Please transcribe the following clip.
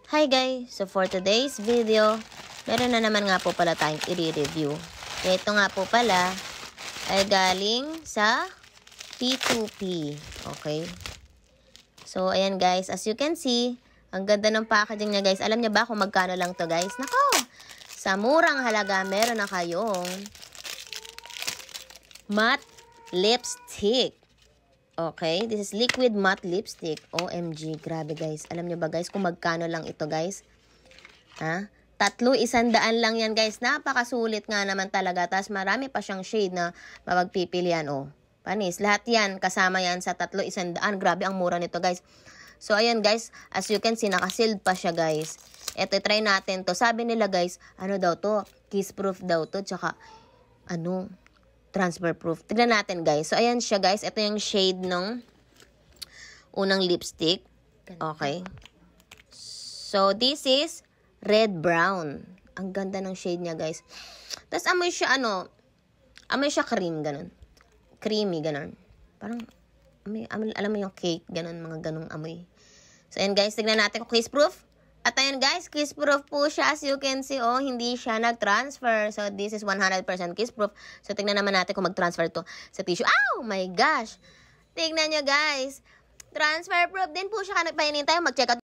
Hi guys! So for today's video, meron na naman nga po pala tayong i-review. Ito nga po pala ay galing sa P2P. Okay? So ayan guys, as you can see, ang ganda ng packaging niya guys. Alam niyo ba kung magkano lang to guys? Nako! Sa murang halaga, meron na kayong matte lipstick. Okay, this is liquid matte lipstick. OMG, grabe guys. Alam nyo ba guys kung magkano lang ito guys? Ha? 300 lang yan guys. Napakasulit nga naman talaga. Tapos marami pa siyang shade na mapagpipilian. Oh, panis. Lahat yan, kasama yan sa 300. Grabe ang mura nito guys. So ayan guys, as you can see, nakasealed pa siya guys. Ito, try natin to. Sabi nila guys, ano daw to? Kiss proof daw to. Tsaka, transfer proof. Tignan natin guys. So ayan siya guys. Ito yung shade ng unang lipstick. Okay. So this is red brown. Ang ganda ng shade niya guys. Tapos amoy siya amoy siya cream ganun. Creamy ganun. Parang alam mo yung cake ganun, mga ganung amoy. So ayan guys, tignan natin kung kiss proof. At ayan guys, kiss proof po siya. As you can see, hindi siya nag-transfer. So, this is 100% kiss proof. So, tingnan naman natin kung mag-transfer to sa tissue. Oh my gosh! Tingnan nyo guys. Transfer proof din po siya. Painin tayo mag-check out.